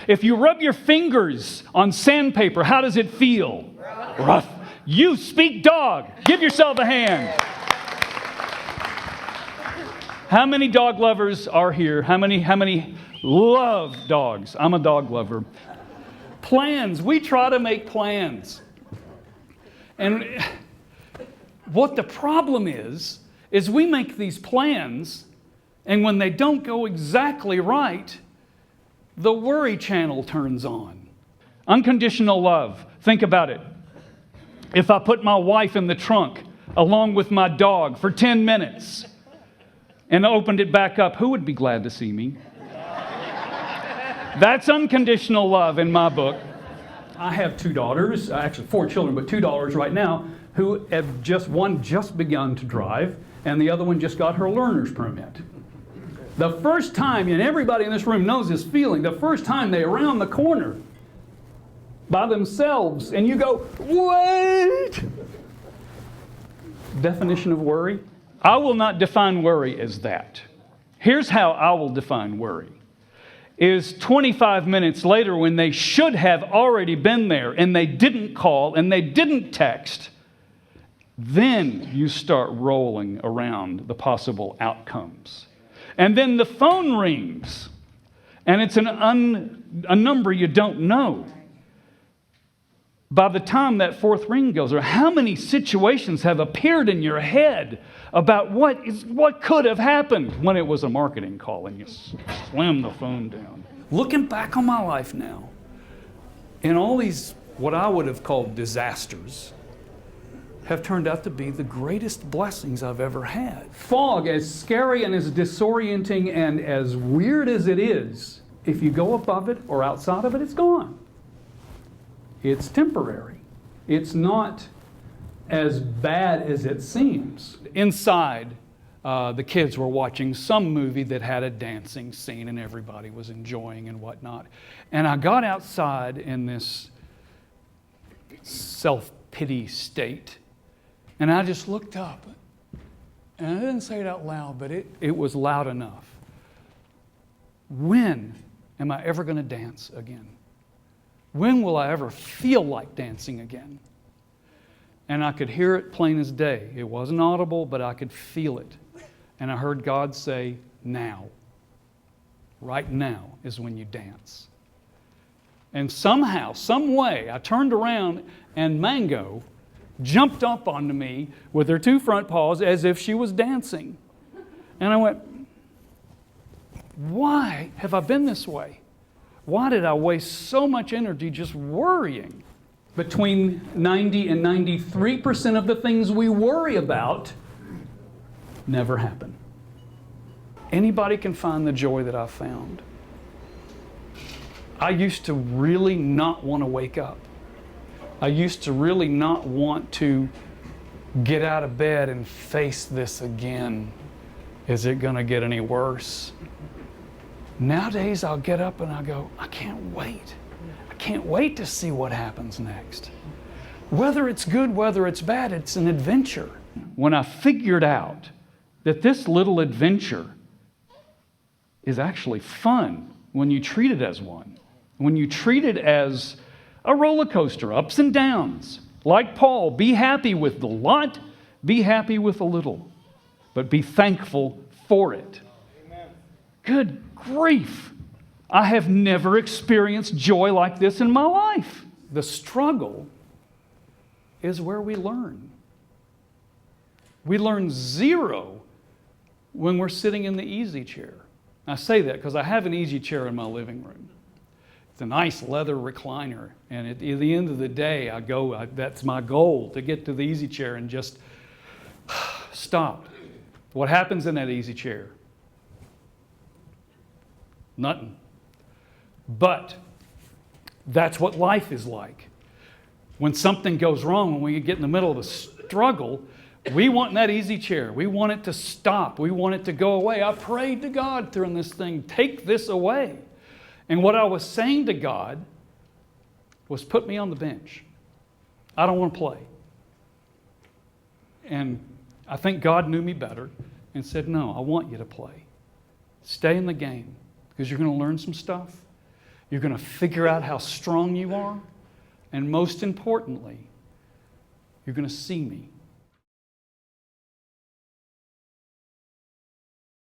If you rub your fingers on sandpaper, how does it feel? Rough. You speak dog. Give yourself a hand. How many dog lovers are here? How many love dogs? I'm a dog lover. Plans. We try to make plans. And what the problem is we make these plans, and when they don't go exactly right, the worry channel turns on. Unconditional love. Think about it. If I put my wife in the trunk along with my dog for 10 minutes and opened it back up, who would be glad to see me? That's unconditional love in my book. I have 2 daughters, actually 4 children, but 2 daughters right now who have one just begun to drive, and the other one just got her learner's permit. The first time, and everybody in this room knows this feeling, the first time they're around the corner by themselves, and you go, wait! Definition of worry? I will not define worry as that. Here's how I will define worry. Is 25 minutes later when they should have already been there and they didn't call and they didn't text, then you start rolling around the possible outcomes. And then the phone rings and it's a number you don't know. By the time that 4th ring goes, or how many situations have appeared in your head about what could have happened when it was a marketing call and you slam the phone down. Looking back on my life now, and all these, what I would have called disasters, have turned out to be the greatest blessings I've ever had. Fog, as scary and as disorienting and as weird as it is, if you go above it or outside of it, it's gone. It's temporary. It's not as bad as it seems. Inside, the kids were watching some movie that had a dancing scene and everybody was enjoying and whatnot. And I got outside in this self-pity state and I just looked up. And I didn't say it out loud, but it was loud enough. When am I ever going to dance again? When will I ever feel like dancing again? And I could hear it plain as day. It wasn't audible, but I could feel it. And I heard God say, now. Right now is when you dance. And somehow, some way, I turned around and Mango jumped up onto me with her 2 front paws as if she was dancing. And I went, why have I been this way? Why did I waste so much energy just worrying? Between 90 and 93% of the things we worry about never happen. Anybody can find the joy that I found. I used to really not want to wake up. I used to really not want to get out of bed and face this again. Is it going to get any worse? Nowadays, I'll get up and I go, I can't wait. I can't wait to see what happens next. Whether it's good, whether it's bad, it's an adventure. When I figured out that this little adventure is actually fun when you treat it as one, when you treat it as a roller coaster, ups and downs. Like Paul, be happy with the lot, be happy with a little, but be thankful for it. Amen. Good grief. I have never experienced joy like this in my life. The struggle is where we learn. We learn zero when we're sitting in the easy chair. I say that because I have an easy chair in my living room. It's a nice leather recliner, and at the end of the day, that's my goal, to get to the easy chair and just stop. What happens in that easy chair? Nothing. But that's what life is like. When something goes wrong, when we get in the middle of a struggle, we want that easy chair. We want it to stop. We want it to go away. I prayed to God during this thing, take this away. And what I was saying to God was, put me on the bench. I don't want to play. And I think God knew me better and said, no, I want you to play. Stay in the game because you're going to learn some stuff. You're going to figure out how strong you are. And most importantly, you're going to see me.